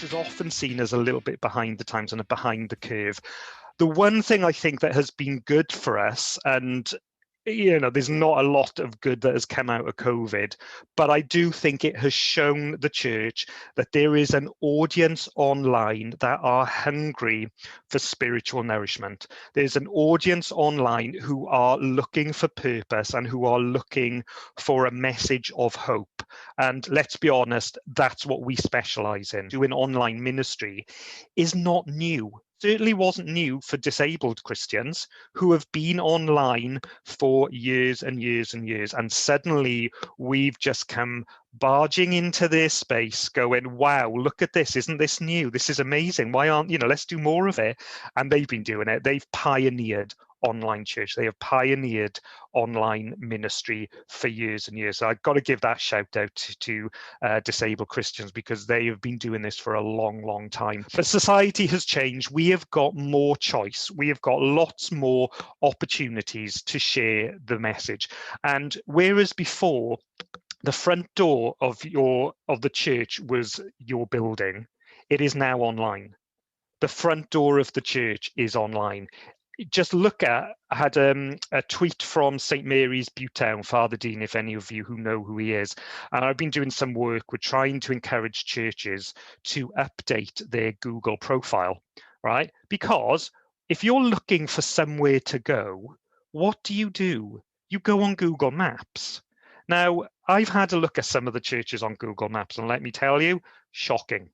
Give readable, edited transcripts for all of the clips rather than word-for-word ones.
is often seen as a little bit behind the times and a behind the curve. The one thing I think that has been good for us, and there's not a lot of good that has come out of COVID, but I do think it has shown the church that there is an audience online that are hungry for spiritual nourishment. There's an audience online who are looking for purpose and who are looking for a message of hope. And let's be honest, that's what we specialize in. Doing online ministry is not new. Certainly wasn't new for disabled Christians who have been online for years and years and years. And suddenly we've just come barging into their space going, wow, look at this. Isn't this new? This is amazing. Why aren't, let's do more of it. And they've been doing it. They've pioneered online church. They have pioneered online ministry for years and years. So I've got to give that shout out to disabled Christians, because they have been doing this for a long, long time. But society has changed. We have got more choice. We have got lots more opportunities to share the message. And whereas before, the front door of the church was your building, it is now online. The front door of the church is online. Just look at, I had a tweet from St. Mary's Buttown, Father Dean, if any of you who know who he is. And I've been doing some work with trying to encourage churches to update their Google profile, right? Because if you're looking for somewhere to go, what do? You go on Google Maps. Now, I've had a look at some of the churches on Google Maps, and let me tell you, shocking.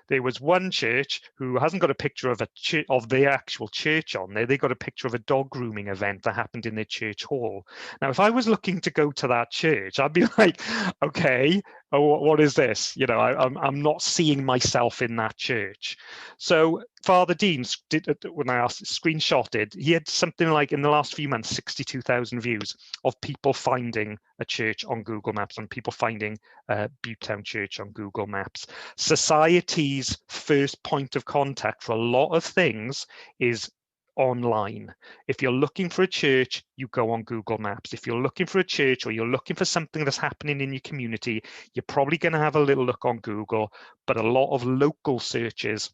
There was one church who hasn't got a picture of the actual church on there. They got a picture of a dog grooming event that happened in their church hall. Now, if I was looking to go to that church, I'd be like, okay, what is this? I'm not seeing myself in that church. So Father Dean did, when I asked, screenshotted, he had something like, in the last few months, 62,000 views of people finding a church on Google Maps and people finding Buttown Church on Google Maps. Society's first point of contact for a lot of things is online. If you're looking for a church, you go on Google Maps. If you're looking for a church or you're looking for something that's happening in your community, you're probably going to have a little look on Google, but a lot of local searches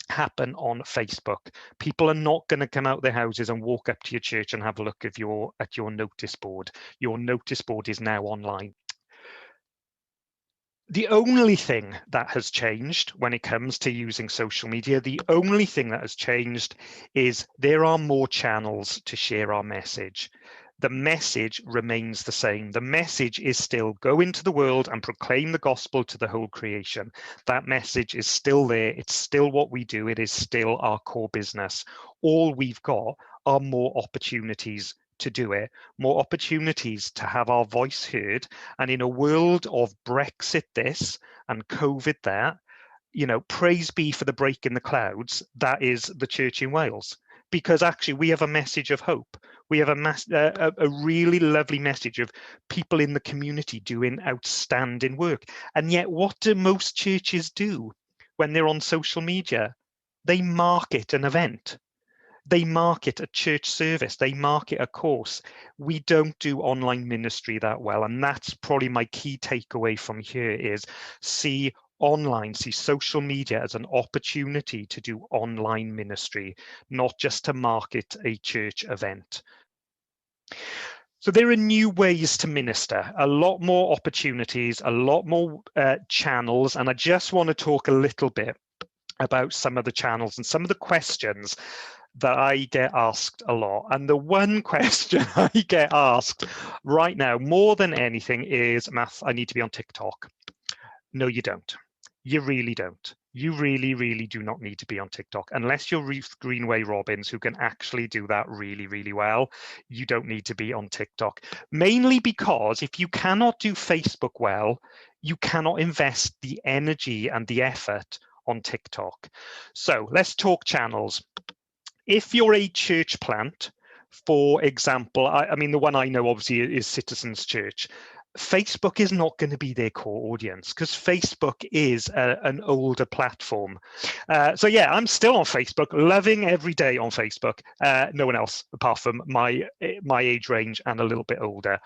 happen on Facebook. People are not going to come out their houses and walk up to your church and have a look at your notice board. Your notice board is now online. The only thing that has changed when it comes to using social media, the only thing that has changed is there are more channels to share our message. The message remains the same. The message is still go into the world and proclaim the gospel to the whole creation. That message is still there. It's still what we do. It is still our core business. All we've got are more opportunities to do it, more opportunities to have our voice heard. And in a world of Brexit this and COVID that, praise be for the break in the clouds, that is the church in Wales. Because actually we have a message of hope. We have a really lovely message of people in the community doing outstanding work. And yet what do most churches do when they're on social media? They market an event. They market a church service. They market a course. We don't do online ministry that well. And that's probably my key takeaway from here is see social media as an opportunity to do online ministry, not just to market a church event. So there are new ways to minister, a lot more opportunities, a lot more channels. And I just want to talk a little bit about some of the channels and some of the questions that I get asked a lot. And the one question I get asked right now more than anything is, Matt, I need to be on TikTok. No, you don't. You really don't. You really, really do not need to be on TikTok. Unless you're Ruth Greenway Robbins, who can actually do that really, really well, you don't need to be on TikTok. Mainly because if you cannot do Facebook well, you cannot invest the energy and the effort on TikTok. So let's talk channels. If you're a church plant, for example, I mean, the one I know obviously is Citizens Church. Facebook is not going to be their core audience because Facebook is an older platform. So yeah, I'm still on Facebook, loving every day on Facebook. No one else apart from my age range and a little bit older.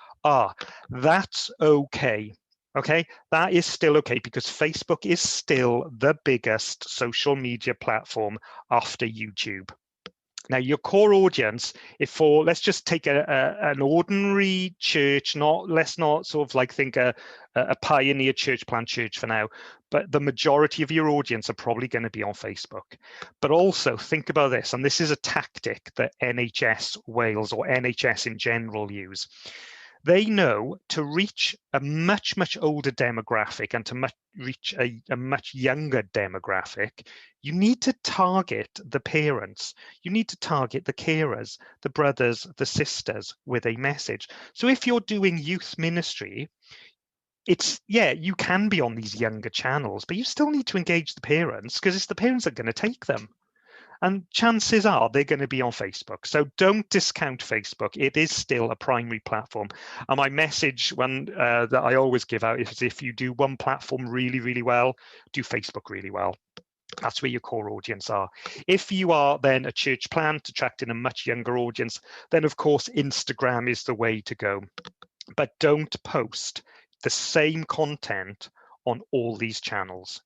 That's okay. Okay, that is still okay because Facebook is still the biggest social media platform after YouTube. Now, your core audience, let's just take an ordinary church, let's not sort of like think a pioneer church plant church for now, but the majority of your audience are probably going to be on Facebook. But also think about this, and this is a tactic that NHS Wales or NHS in general use. They know to reach a much, much older demographic and to reach a much younger demographic, you need to target the parents. You need to target the carers, the brothers, the sisters with a message. So if you're doing youth ministry, you can be on these younger channels, but you still need to engage the parents because it's the parents that are going to take them. And chances are they're going to be on Facebook. So don't discount Facebook. It is still a primary platform. And my message that I always give out is if you do one platform really, really well, do Facebook really well. That's where your core audience are. If you are then a church plant attracting a much younger audience, then of course Instagram is the way to go. But don't post the same content on all these channels,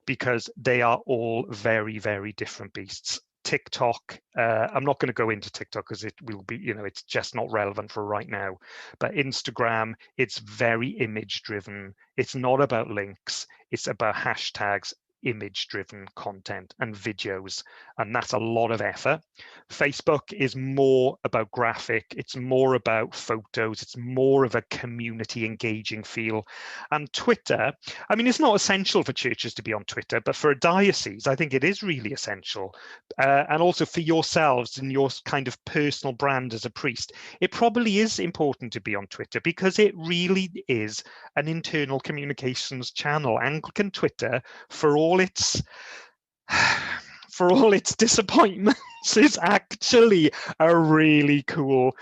because they are all very, very different beasts. TikTok, I'm not going to go into TikTok because it will be, it's just not relevant for right now. But Instagram, it's very image driven. It's not about links. It's about hashtags, image driven content and videos, and that's a lot of effort. Facebook is more about graphic, it's more about photos, it's more of a community engaging feel. And Twitter, I mean, it's not essential for churches to be on Twitter, but for a diocese I think it is really essential, and also for yourselves and your kind of personal brand as a priest, it probably is important to be on Twitter because it really is an internal communications channel. Anglican Twitter, for all its disappointments, is actually a really cool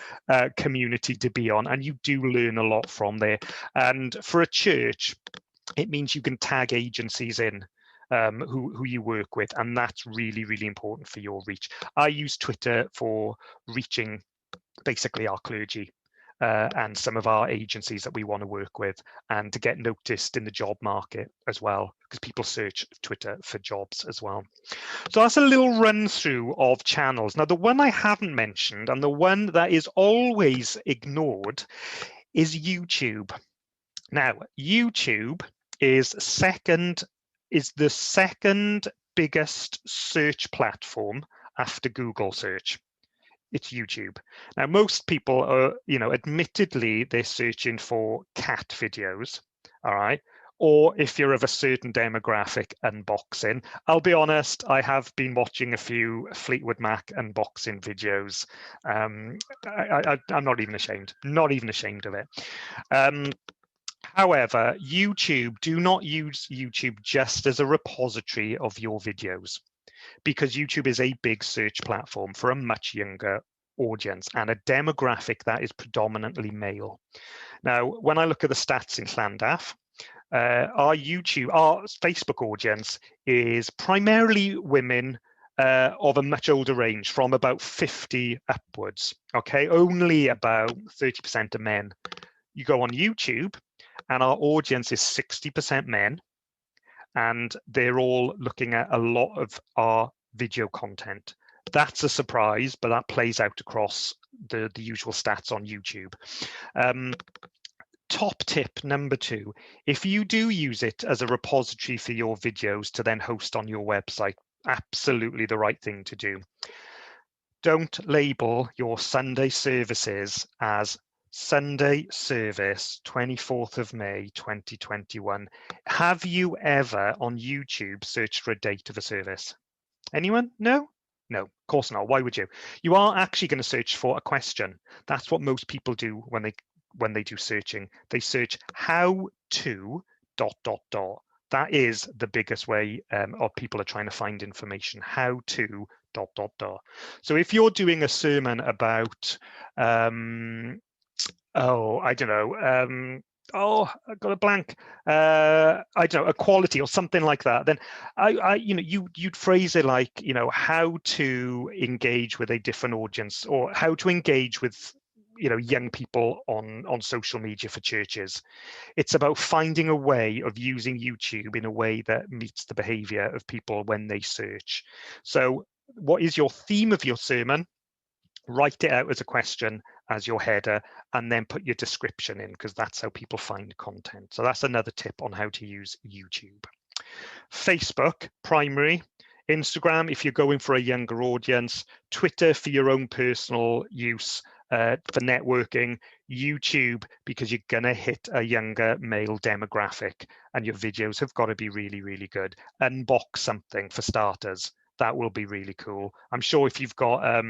community to be on, and you do learn a lot from there. And for a church, it means you can tag agencies in who you work with, and that's really, really important for your reach. I use Twitter for reaching basically our clergy and some of our agencies that we want to work with, and to get noticed in the job market as well, because people search Twitter for jobs as well. So that's a little run through of channels. Now, the one I haven't mentioned, and the one that is always ignored, is YouTube. Now, YouTube is the second biggest search platform after Google search. It's YouTube. Now, most people are, admittedly, they're searching for cat videos, all right? Or if you're of a certain demographic, unboxing. I'll be honest, I have been watching a few Fleetwood Mac unboxing videos. I'm not even ashamed of it. However, do not use YouTube just as a repository of your videos, because YouTube is a big search platform for a much younger audience and a demographic that is predominantly male. Now, when I look at the stats in Llandaff, our Facebook audience is primarily women of a much older range, from about 50 upwards. Okay, only about 30% are men. You go on YouTube, and our audience is 60% men, and they're all looking at a lot of our video content. That's a surprise, but that plays out across the usual stats on YouTube. Top tip number 2, if you do use it as a repository for your videos to then host on your website, absolutely the right thing to do. Don't label your Sunday services as Sunday service, 24th of May, 2021. Have you ever on YouTube searched for a date of a service? Anyone? No? No, of course not. Why would you? You are actually going to search for a question. That's what most people do when they do searching. They search how to ... That is the biggest way of people are trying to find information. How to ... So if you're doing a sermon about I don't know, I got a blank. I don't know, equality or something like that. Then you'd phrase it like, how to engage with a different audience, or how to engage with young people on social media for churches. It's about finding a way of using YouTube in a way that meets the behavior of people when they search. So what is your theme of your sermon? Write it out as a question as your header, and then put your description in, because that's how people find content. So that's another tip on how to use YouTube. Facebook, primary. Instagram, if you're going for a younger audience. Twitter for your own personal use, for networking. YouTube, because you're going to hit a younger male demographic, and your videos have got to be really, really good. Unbox something for starters. That will be really cool. I'm sure if you've got,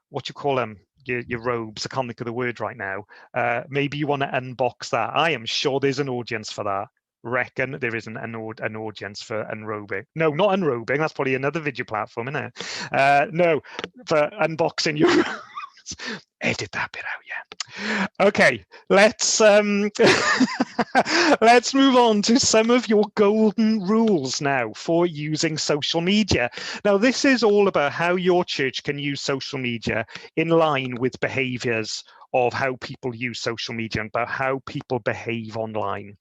what you call them, your robes, I can't think of the word right now. Maybe you want to unbox that. I am sure there's an audience for that. Reckon there isn't an audience for unrobing. No, not unrobing. That's probably another video platform, isn't it? No, for unboxing your robes. Edit that bit out, yeah. Okay, let's let's move on to some of your golden rules now for using social media. Now, this is all about how your church can use social media in line with behaviors of how people use social media and about how people behave online.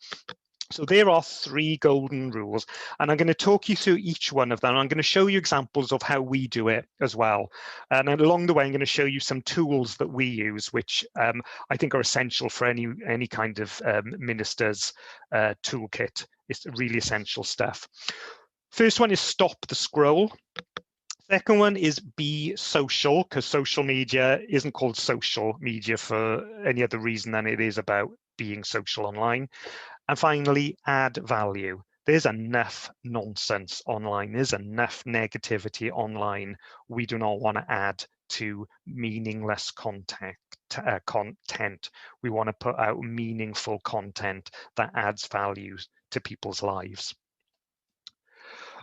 So there are 3 golden rules, and I'm going to talk you through each one of them. I'm going to show you examples of how we do it as well. And along the way, I'm going to show you some tools that we use, which I think are essential for any kind of minister's toolkit. It's really essential stuff. First one is stop the scroll. Second one is be social, because social media isn't called social media for any other reason than it is about being social online. And finally, add value. There's enough nonsense online. There's enough negativity online. We do not want to add to meaningless content. We want to put out meaningful content that adds value to people's lives.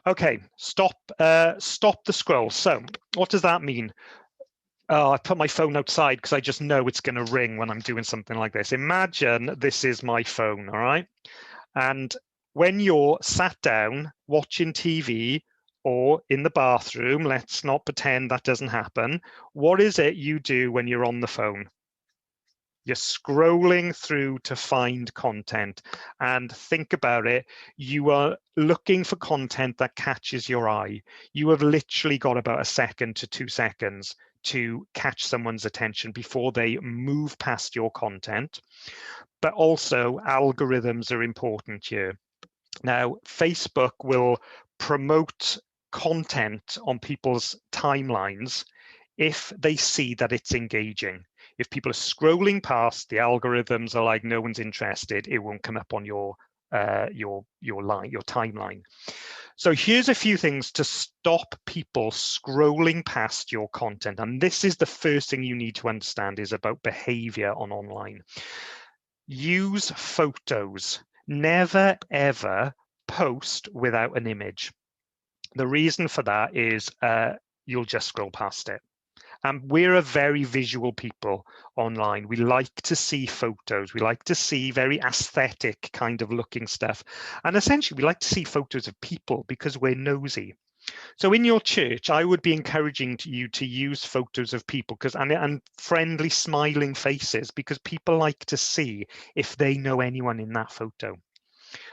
Okay, stop the scroll. So what does that mean? I put my phone outside because I just know it's going to ring when I'm doing something like this. Imagine this is my phone, all right? And when you're sat down watching TV or in the bathroom, let's not pretend that doesn't happen. What is it you do when you're on the phone? You're scrolling through to find content, and think about it. You are looking for content that catches your eye. You have literally got about 1 second to 2 seconds to catch someone's attention before they move past your content. But also, algorithms are important here. Now, Facebook will promote content on people's timelines if they see that it's engaging. If people are scrolling past, the algorithms are like, no one's interested. It won't come up on your timeline. So here's a few things to stop people scrolling past your content. And this is the first thing you need to understand is about behavior on online. Use photos. Never, ever post without an image. The reason for that is you'll just scroll past it. And we're a very visual people online. We like to see photos. We like to see very aesthetic kind of looking stuff. And essentially, we like to see photos of people because we're nosy. So in your church, I would be encouraging you to use photos of people and friendly, smiling faces, because people like to see if they know anyone in that photo.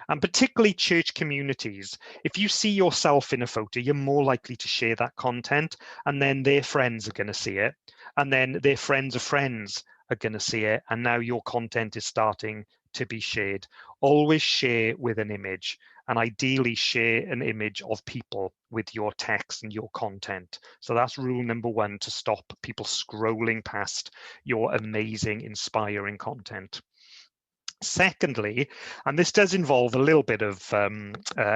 And particularly church communities, if you see yourself in a photo, you're more likely to share that content, and then their friends are going to see it, and then their friends of friends are going to see it, and now your content is starting to be shared. Always share with an image, and ideally share an image of people with your text and your content. So that's rule number 1, to stop people scrolling past your amazing, inspiring content. Secondly, and this does involve a little bit of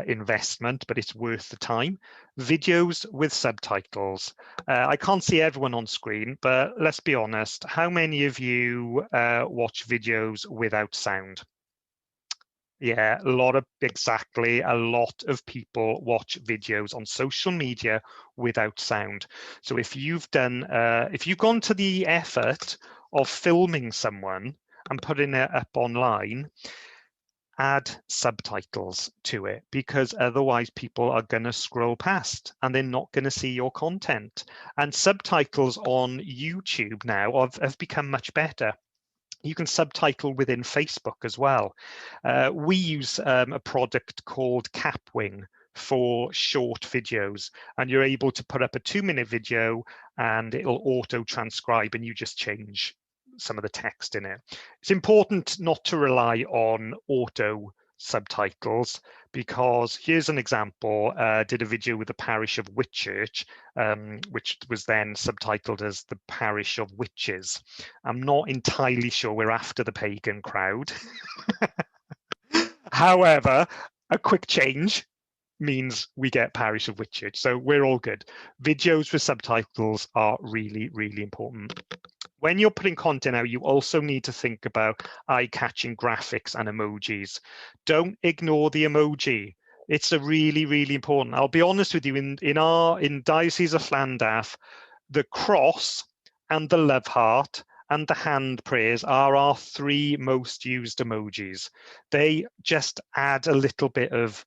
investment, but it's worth the time, videos with subtitles. I can't see everyone on screen, but let's be honest, how many of you watch videos without sound? Yeah, a lot of people watch videos on social media without sound. So if you've gone to the effort of filming someone and putting it up online, add subtitles to it, because otherwise people are going to scroll past and they're not going to see your content. And subtitles on YouTube now have become much better. You can subtitle within Facebook as well. We use a product called Capwing for short videos, and you're able to put up a 2-minute video and it'll auto transcribe and you just change some of the text in it. It's important not to rely on auto subtitles, because here's an example. Did a video with the parish of Whitchurch, which was then subtitled as the parish of witches. I'm not entirely sure we're after the pagan crowd. However, a quick change means we get parish of Whitchurch, so we're all good. Videos with subtitles are really, really important. When you're putting content out, you also need to think about eye-catching graphics and emojis. Don't ignore the emoji. It's a really, really important. I'll be honest with you, in Diocese of Llandaff, the cross and the love heart and the hand prayers are our 3 most used emojis. They just add a little bit of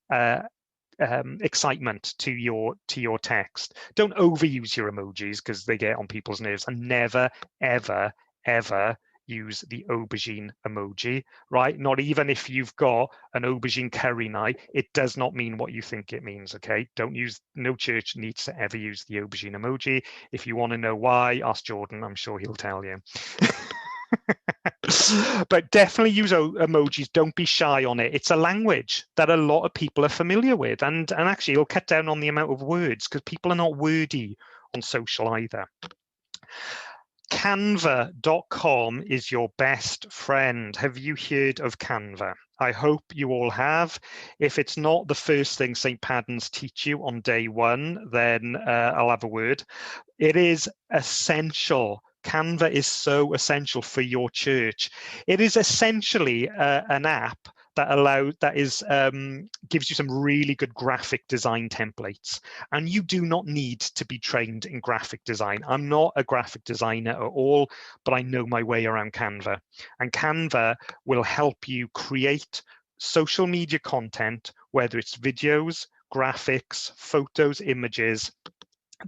excitement to your text. Don't overuse your emojis because they get on people's nerves, and never, ever, ever use the aubergine emoji, right? Not even if you've got an aubergine curry night, it does not mean what you think it means, okay? No church needs to ever use the aubergine emoji. If you want to know why, ask Jordan, I'm sure he'll tell you. But definitely use emojis. Don't be shy on it. It's a language that a lot of people are familiar with, and actually it'll cut down on the amount of words, because people are not wordy on social either. Canva.com is your best friend. Have you heard of Canva? I hope you all have. If it's not the first thing St. Padarn's teach you on day 1, then I'll have a word. It is essential. Canva is so essential for your church. It is essentially an app that gives you some really good graphic design templates, and you do not need to be trained in graphic design. I'm not a graphic designer at all, but I know my way around Canva, and Canva will help you create social media content, whether it's videos, graphics, photos, images,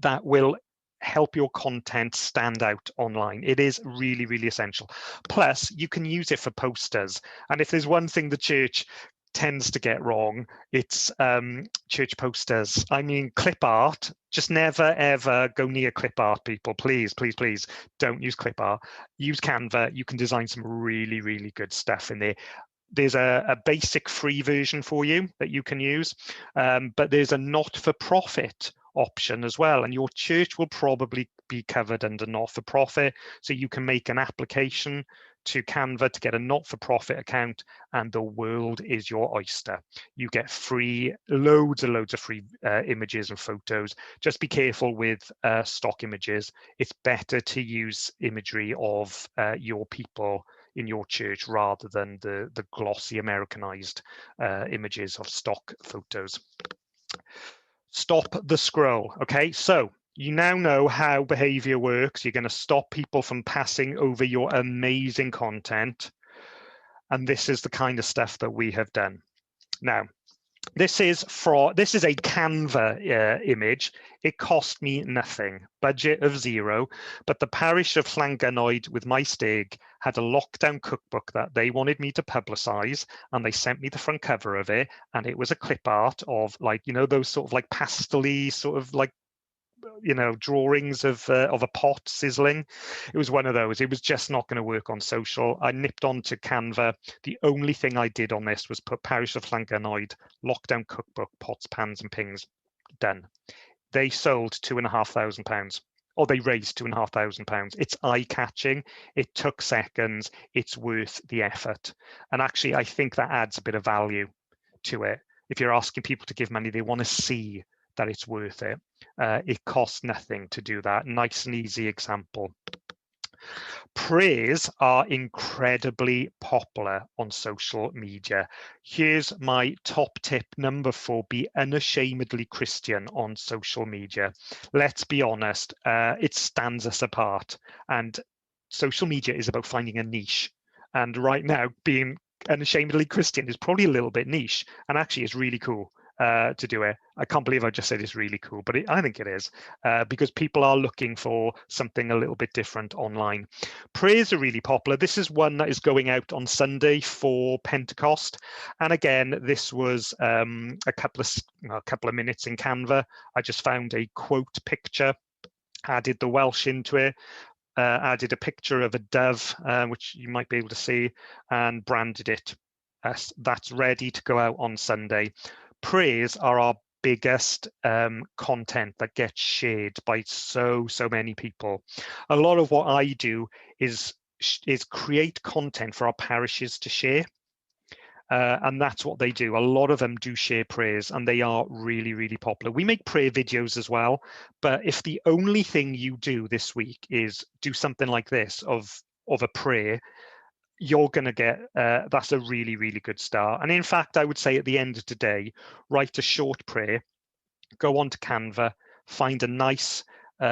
that will help your content stand out online. It is really, really essential. Plus, you can use it for posters. And if there's one thing the church tends to get wrong, it's church posters. I mean, clip art. Just never, ever go near clip art, people. Please, please, please don't use clip art. Use Canva. You can design some really, really good stuff in there. There's a basic free version for you that you can use, but there's a not-for-profit option as well, and your church will probably be covered under not-for-profit, so you can make an application to Canva to get a not-for-profit account, and the world is your oyster. You get free, loads and loads of free images and photos. Just be careful with stock images. It's better to use imagery of your people in your church rather than the glossy Americanized images of stock photos. Stop the scroll. Okay, so you now know how behavior works. You're going to stop people from passing over your amazing content. And this is the kind of stuff that we have done. Now, this is a Canva image. It cost me nothing, budget of 0, but the parish of Llangynoed with my stig had a lockdown cookbook that they wanted me to publicize, and they sent me the front cover of it, and it was a clip art of, like, you know, those sort of like pastel-y sort of like, you know, drawings of a pot sizzling. It was one of those. It was just not going to work on social. I nipped onto Canva. The only thing I did on this was put parish of Llangynoed, lockdown cookbook, pots, pans and pings. Done. They sold £2,500, or they raised £2,500. It's eye-catching. It took seconds. It's worth the effort. And actually, I think that adds a bit of value to it. If you're asking people to give money, they want to see that it's worth it. It costs nothing to do that. Nice and easy example. Prayers are incredibly popular on social media. Here's my top tip number 4: be unashamedly Christian on social media. Let's be honest, it stands us apart, and social media is about finding a niche. And right now, being unashamedly Christian is probably a little bit niche, and actually it's really cool to do it. I can't believe I just said it's really cool, but I think it is, because people are looking for something a little bit different online. Prayers are really popular. This is one that is going out on Sunday for Pentecost, and again, this was a couple of minutes in Canva. I just found a quote picture, added the Welsh into it, added a picture of a dove, which you might be able to see, and branded it. That's ready to go out on Sunday. Prayers are our biggest content that gets shared by so many people. A lot of what I do is create content for our parishes to share. And that's what they do. A lot of them do share prayers, and they are really popular. We make prayer videos as well, but if the only thing you do this week is do something like this of a prayer, you're going to get, that's a really good start. And in fact, I would say at the end of the day, write a short prayer, go onto Canva, find a nice,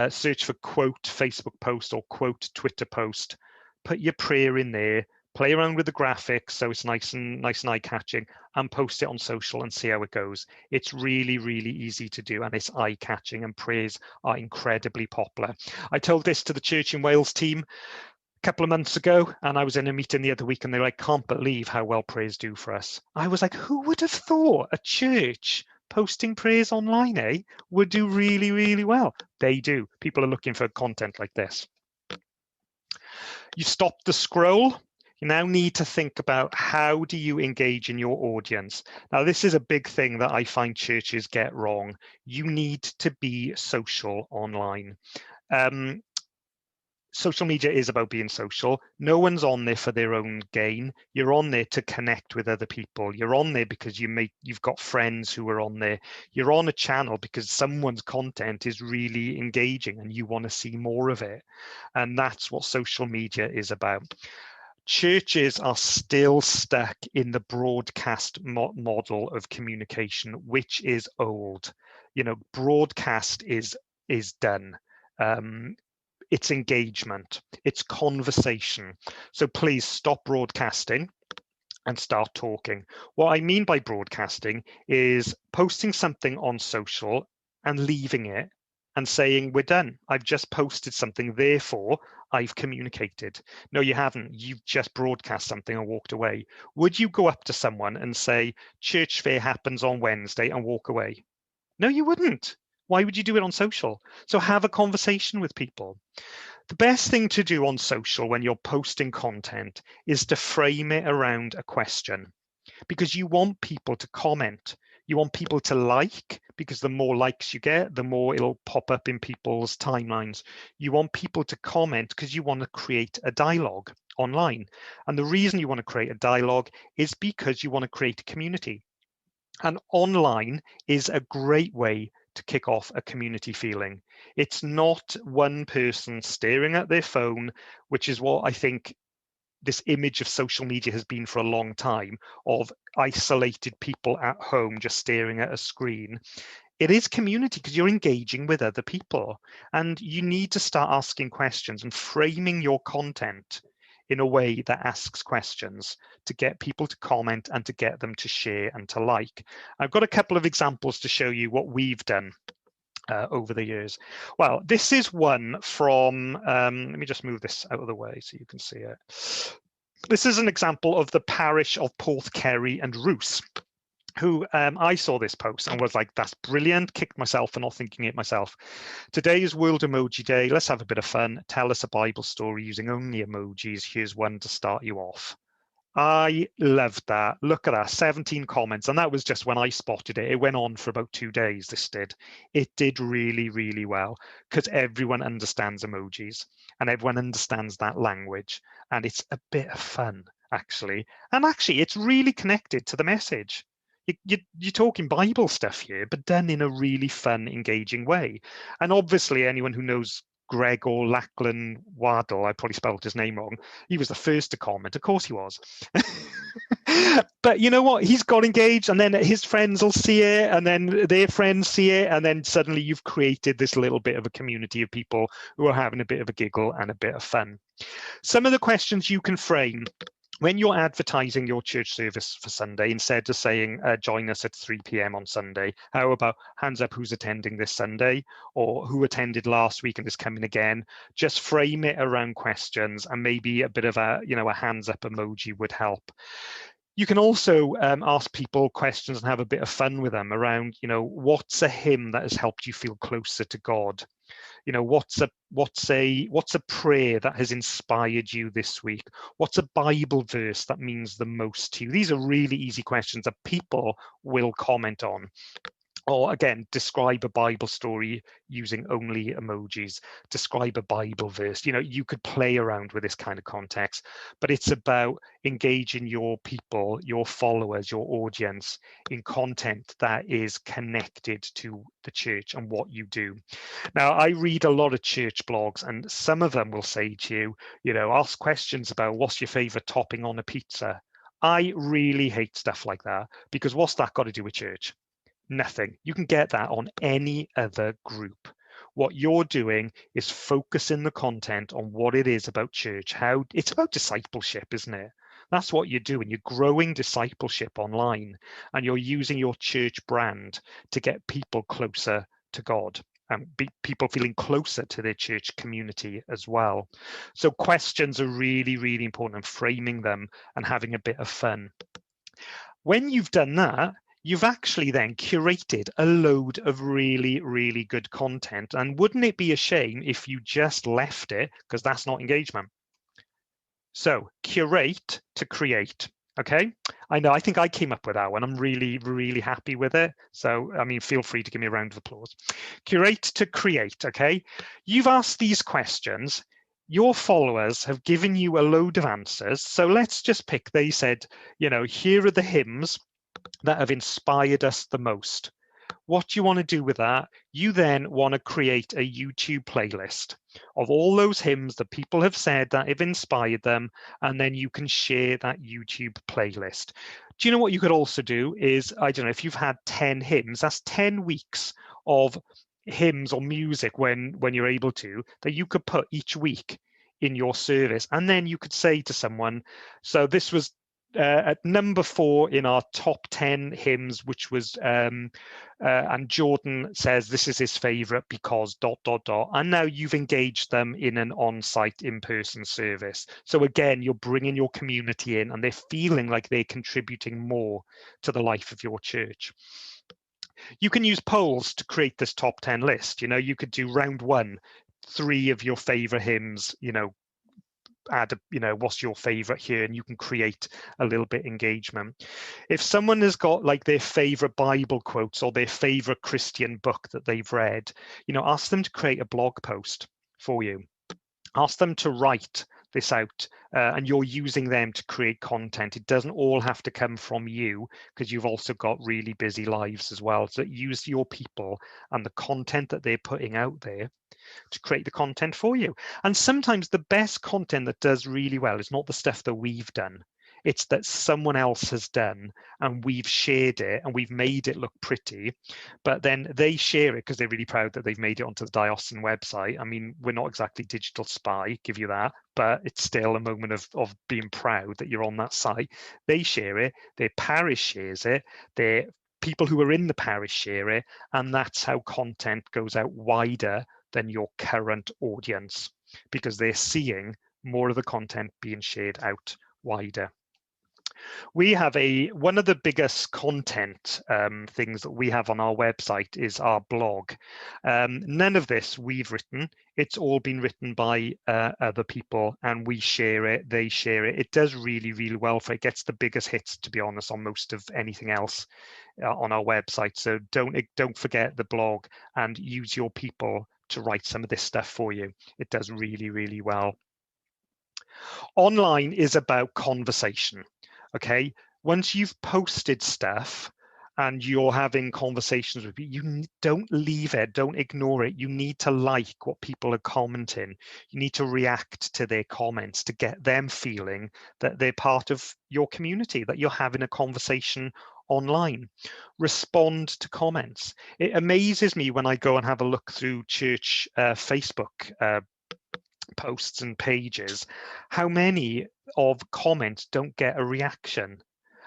search for quote Facebook post or quote Twitter post, put your prayer in there, play around with the graphics so it's nice and eye-catching, and post it on social and see how it goes. It's really easy to do, and it's eye-catching, and prayers are incredibly popular. I told this to the Church in Wales team a couple of months ago, and I was in a meeting the other week, and they're like, can't believe how well prayers do for us. I was like, who would have thought a church posting prayers online, would do really well? They do. People are looking for content like this. You stop the scroll. You now need to think about, how do you engage in your audience? Now, this is a big thing that I find churches get wrong. You need to be social online. Social media is about being social. No one's on there for their own gain. You're on there to connect with other people. You're on there because you've got friends who are on there. You're on a channel because someone's content is really engaging and you want to see more of it. And that's what social media is about. Churches are still stuck in the broadcast model of communication, which is old. Broadcast is done. It's engagement, it's conversation. So please stop broadcasting and start talking. What I mean by broadcasting is posting something on social and leaving it and saying, we're done. I've just posted something, therefore I've communicated. No, you haven't. You've just broadcast something and walked away. Would you go up to someone and say, church fair happens on Wednesday, and walk away? No, you wouldn't. Why would you do it on social? So have a conversation with people. The best thing to do on social when you're posting content is to frame it around a question, because you want people to comment. You want people to like, because the more likes you get, the more it'll pop up in people's timelines. You want people to comment because you want to create a dialogue online. And the reason you want to create a dialogue is because you want to create a community. And online is a great way to kick off a community feeling. It's not one person staring at their phone, which is what I think this image of social media has been for a long time, of isolated people at home just staring at a screen. It is community because you're engaging with other people, and you need to start asking questions and framing your content in a way that asks questions to get people to comment and to get them to share and to like. I've got a couple of examples to show you what we've done over the years. Well, this is one from, let me just move this out of the way so you can see it. This is an example of the parish of Porthkerry and Roos, who I saw this post and was like, that's brilliant, kicked myself for not thinking it myself. Today is World Emoji Day. Let's have a bit of fun. Tell us a Bible story using only emojis. Here's one to start you off. I loved that. Look at that, 17 comments. And that was just when I spotted it. It went on for about 2 days, this did. It did really well, because everyone understands emojis and everyone understands that language. And it's a bit of fun, actually. And actually, it's really connected to the message. You're talking Bible stuff here, but done in a really fun, engaging way. And obviously, anyone who knows Gregor Lachlan Waddle, I probably spelled his name wrong, he was the first to comment. Of course he was. But you know what? He's got engaged, and then his friends will see it, and then their friends see it, and then suddenly you've created this little bit of a community of people who are having a bit of a giggle and a bit of fun. Some of the questions you can frame. when you're advertising your church service for Sunday, instead of saying, join us at 3 p.m. on Sunday, how about hands up who's attending this Sunday, or who attended last week and is coming again? Just frame it around questions, and maybe a bit of a, a hands up emoji would help. You can also ask people questions and have a bit of fun with them around, what's a hymn that has helped you feel closer to God? What's a prayer that has inspired you this week? What's a Bible verse that means the most to you? These are really easy questions that people will comment on. Or again, describe a Bible story using only emojis. Describe a Bible verse. You could play around with this kind of context, but it's about engaging your people, your followers, your audience in content that is connected to the church and what you do. Now, I read a lot of church blogs, and some of them will say to you, ask questions about what's your favorite topping on a pizza. I really hate stuff like that, because what's that got to do with church? Nothing. You can get that on any other group. What you're doing is focusing the content on what it is about church, how it's about discipleship, isn't it? That's what you're doing. You're growing discipleship online, and you're using your church brand to get people closer to God, and people feeling closer to their church community as well. So questions are really, really important, and framing them and having a bit of fun. When you've done that, you've actually then curated a load of really, really good content. And wouldn't it be a shame if you just left it, because that's not engagement? So curate to create. Okay, I know, I think I came up with that one. I'm really, really happy with it. So, feel free to give me a round of applause. Curate to create. Okay, you've asked these questions. Your followers have given you a load of answers. So let's just pick, they said, here are the hymns that have inspired us the most. What do you want to do with that? You then want to create a YouTube playlist of all those hymns that people have said that have inspired them, and then you can share that YouTube playlist. Do you know what you could also do is, I don't know, if you've had 10 hymns, that's 10 weeks of hymns or music when you're able to, that you could put each week in your service. And then you could say to someone, so this was at number 4 in our top 10 hymns, which was and Jordan says this is his favorite because ... and now you've engaged them in an on-site in-person service. So again, you're bringing your community in, and they're feeling like they're contributing more to the life of your church. You can use polls to create this top 10 list. You could do round 1, 3 of your favorite hymns, add what's your favorite here, and you can create a little bit engagement. If someone has got like their favorite Bible quotes or their favorite Christian book that they've read, ask them to create a blog post for you. Ask them to write this out, and you're using them to create content. It doesn't all have to come from you, because you've also got really busy lives as well. So use your people and the content that they're putting out there to create the content for you. And sometimes the best content that does really well is not the stuff that we've done. It's that someone else has done, and we've shared it, and we've made it look pretty, but then they share it because they're really proud that they've made it onto the diocesan website. We're not exactly digital spy, give you that, but it's still a moment of being proud that you're on that site. They share it, their parish shares it, their people who are in the parish share it, and that's how content goes out wider than your current audience, because they're seeing more of the content being shared out wider. We have one of the biggest content things that we have on our website is our blog. None of this we've written. It's all been written by other people, and we share it, they share it. It does really, really well for it. Gets the biggest hits, to be honest, on most of anything else on our website. So don't forget the blog, and use your people to write some of this stuff for you. It does really, really well. Online is about conversation. Okay, once you've posted stuff and you're having conversations with people, you don't leave it, don't ignore it. You need to like what people are commenting. You need to react to their comments to get them feeling that they're part of your community, that you're having a conversation online. Respond to comments. It amazes me when I go and have a look through church Facebook posts and pages, how many of comments don't get a reaction.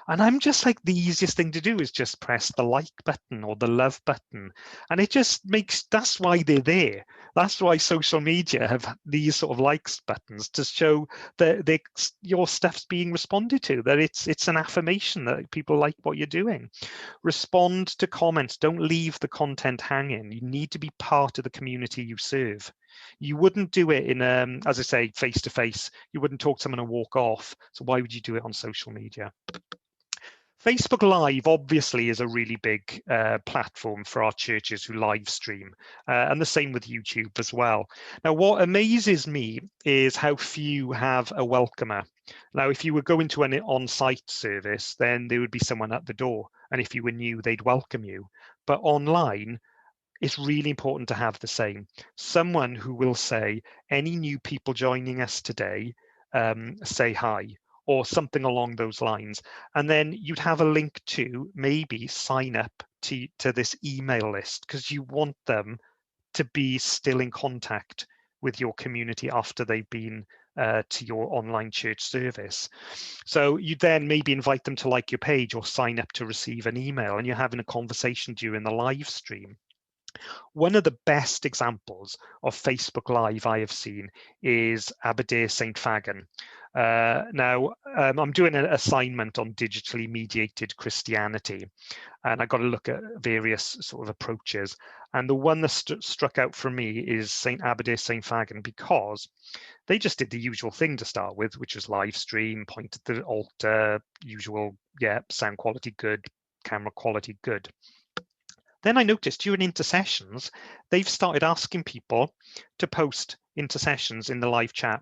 And I'm just like, the easiest thing to do is just press the like button or the love button. And it just makes, that's why they're there. That's why social media have these sort of likes buttons, to show that your stuff's being responded to, that it's an affirmation that people like what you're doing. Respond to comments. Don't leave the content hanging. You need to be part of the community you serve. You wouldn't do it in, as I say, face to face. You wouldn't talk to someone and walk off. So why would you do it on social media? Facebook Live obviously is a really big platform for our churches who live stream, and the same with YouTube as well. Now, what amazes me is how few have a welcomer. Now, if you were going to an on-site service, then there would be someone at the door, and if you were new, they'd welcome you. But online, it's really important to have the same. Someone who will say, any new people joining us today, say hi, or something along those lines. And then you'd have a link to maybe sign up to this email list, because you want them to be still in contact with your community after they've been to your online church service. So you then maybe invite them to like your page or sign up to receive an email, and you're having a conversation during the live stream. One of the best examples of Facebook Live I have seen is Aberdare St Faggan. Now, I'm doing an assignment on digitally mediated Christianity, and I got to look at various sort of approaches. And the one that struck out for me is Aberdare St Faggan, because they just did the usual thing to start with, which was live stream, point at the altar, usual, yeah, sound quality good, camera quality good. Then I noticed during intercessions, they've started asking people to post intercessions in the live chat,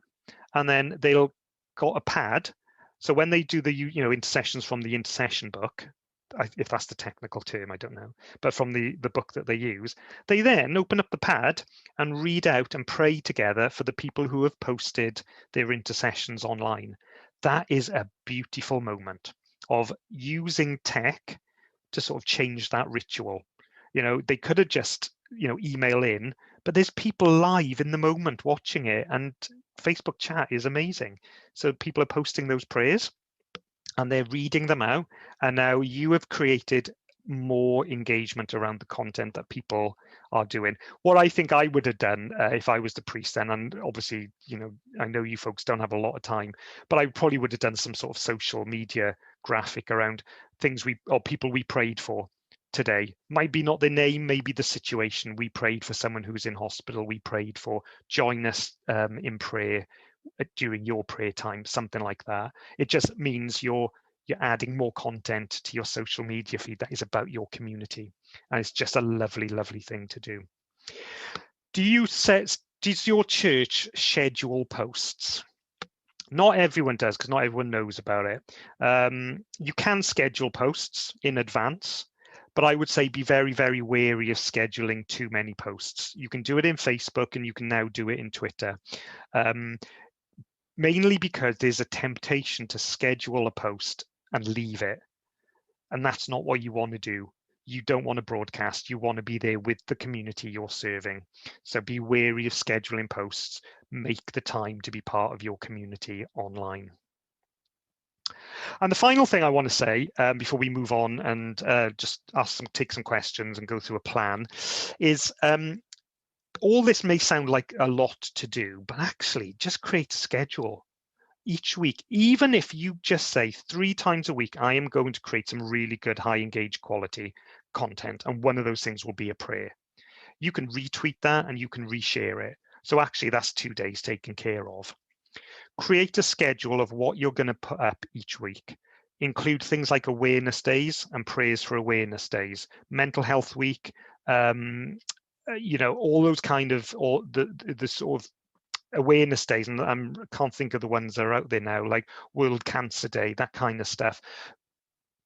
and then they'll got a pad. So when they do the intercessions from the intercession book, if that's the technical term, I don't know, but from the book that they use, they then open up the pad and read out and pray together for the people who have posted their intercessions online. That is a beautiful moment of using tech to sort of change that ritual. They could have just, email in, but there's people live in the moment watching it, and Facebook chat is amazing. So people are posting those prayers and they're reading them out, and now you have created more engagement around the content that people are doing. What I think I would have done if I was the priest then, and obviously, I know you folks don't have a lot of time, but I probably would have done some sort of social media graphic around things people we prayed for today. Might be not the name, maybe the situation. We prayed for someone who's in hospital. We prayed for, join us in prayer during your prayer time, something like that. It just means you're adding more content to your social media feed that is about your community, and it's just a lovely, lovely thing to do. Does your church schedule posts? Not everyone does, because not everyone knows about it. You can schedule posts in advance, but I would say be very, very wary of scheduling too many posts. You can do it in Facebook, and you can now do it in Twitter. Mainly because there's a temptation to schedule a post and leave it. And that's not what you want to do. You don't want to broadcast. You want to be there with the community you're serving. So be wary of scheduling posts. Make the time to be part of your community online. And the final thing I want to say before we move on and just take some questions and go through a plan is all this may sound like a lot to do, but actually just create a schedule each week. Even if you just say 3 times a week, I am going to create some really good high engaged quality content. And one of those things will be a prayer. You can retweet that and you can reshare it. So actually that's 2 days taken care of. Create a schedule of what you're going to put up each week. Include things like awareness days and prayers for awareness days, mental health week, all those kind of, or the sort of awareness days, and I can't think of the ones that are out there now, like World Cancer Day, that kind of stuff.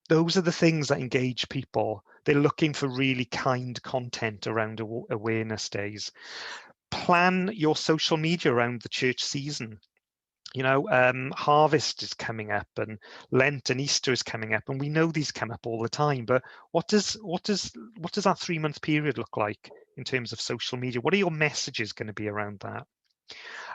Those are the things that engage people. They're looking for really kind content around awareness days. Plan your social media around the church season. Harvest is coming up, and Lent and Easter is coming up, and we know these come up all the time. But what does that 3-month period look like in terms of social media? What are your messages going to be around that?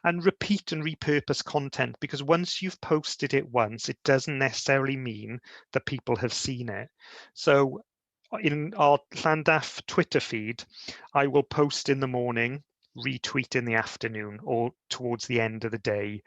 And repeat and repurpose content, because once you've posted it once, it doesn't necessarily mean that people have seen it. So in our Llandaff Twitter feed, I will post in the morning, retweet in the afternoon or towards the end of the day,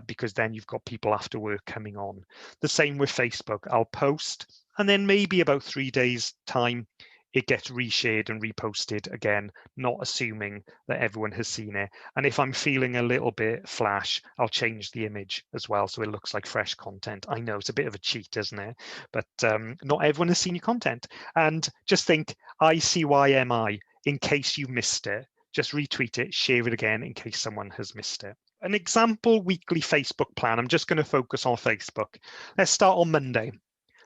because then you've got people after work coming on. The same with Facebook. I'll post, and then maybe about 3 days time, it gets reshared and reposted again, not assuming that everyone has seen it. And if I'm feeling a little bit flash, I'll change the image as well so it looks like fresh content. I know it's a bit of a cheat, isn't it? But not everyone has seen your content. And just think, ICYMI, in case you missed it. Just retweet it, share it again in case someone has missed it. An example weekly Facebook plan. I'm just going to focus on Facebook. Let's start on Monday.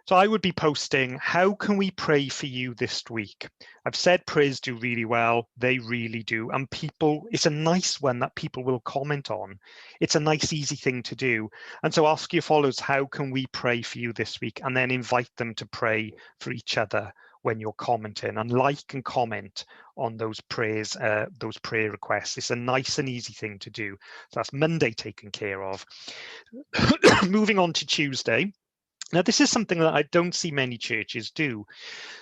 So I would be posting, how can we pray for you this week? I've said prayers do really well. They really do. And people, it's a nice one that people will comment on. It's a nice, easy thing to do. And so ask your followers, how can we pray for you this week? And then invite them to pray for each other when you're commenting, and like and comment on those prayers, those prayer requests. It's a nice and easy thing to do. So that's Monday taken care of. Moving on to Tuesday. Now, this is something that I don't see many churches do.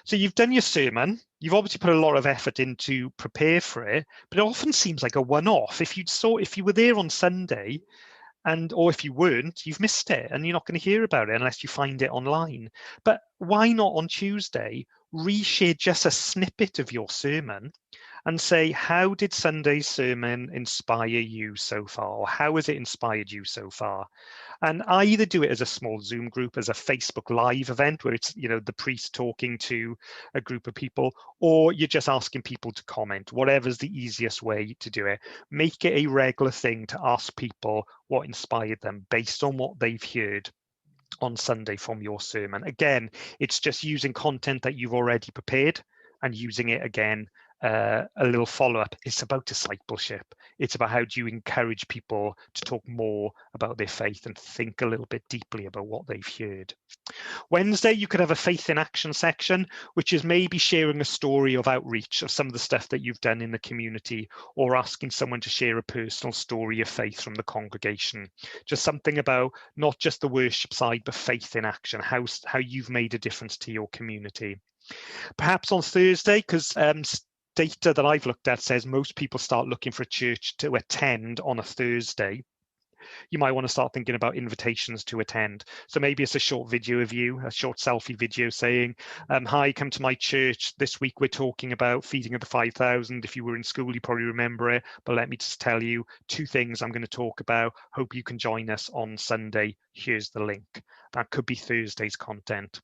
So you've done your sermon, you've obviously put a lot of effort into prepare for it, but it often seems like a one-off. If you were there on Sunday, or if you weren't, you've missed it and you're not going to hear about it unless you find it online. But why not on Tuesday reshare just a snippet of your sermon and say, how did Sunday's sermon inspire you so far? Or how has it inspired you so far? And I either do it as a small Zoom group, as a Facebook Live event where it's, the priest talking to a group of people, or you're just asking people to comment, whatever's the easiest way to do it. Make it a regular thing to ask people what inspired them based on what they've heard on Sunday from your sermon. Again, it's just using content that you've already prepared and using it again. A little follow-up. It's about discipleship. It's about how do you encourage people to talk more about their faith and think a little bit deeply about what they've heard. Wednesday, you could have a faith in action section, which is maybe sharing a story of outreach of some of the stuff that you've done in the community, or asking someone to share a personal story of faith from the congregation. Just something about not just the worship side, but faith in action, how you've made a difference to your community. Perhaps on Thursday, because data that I've looked at says most people start looking for a church to attend on a Thursday. You might want to start thinking about invitations to attend. So maybe it's a short video of you, a short selfie video saying, hi, come to my church. This week we're talking about feeding of the 5,000. If you were in school, you probably remember it. But let me just tell you 2 things I'm going to talk about. Hope you can join us on Sunday. Here's the link. That could be Thursday's content.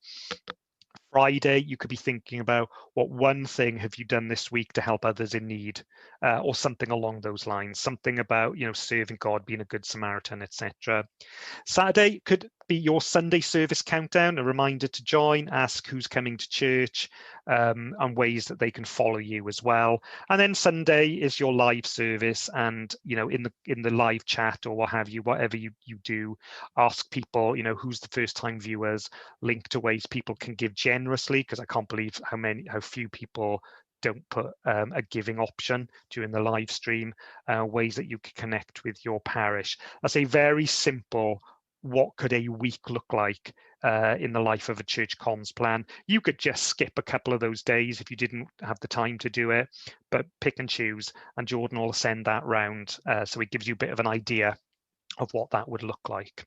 Friday, you could be thinking about what one thing have you done this week to help others in need, or something along those lines, something about, serving God, being a good Samaritan, etc. Saturday could be your Sunday service countdown, a reminder to join, ask who's coming to church, and ways that they can follow you as well. And then Sunday is your live service, and in the live chat or what have you, whatever you do, ask people, who's the first time viewers, link to ways people can give generously, because I can't believe how few people don't put a giving option during the live stream, ways that you can connect with your parish. That's a very simple, what could a week look like in the life of a church comms plan. You could just skip a couple of those days if you didn't have the time to do it, but pick and choose, and Jordan will send that round so it gives you a bit of an idea of what that would look like.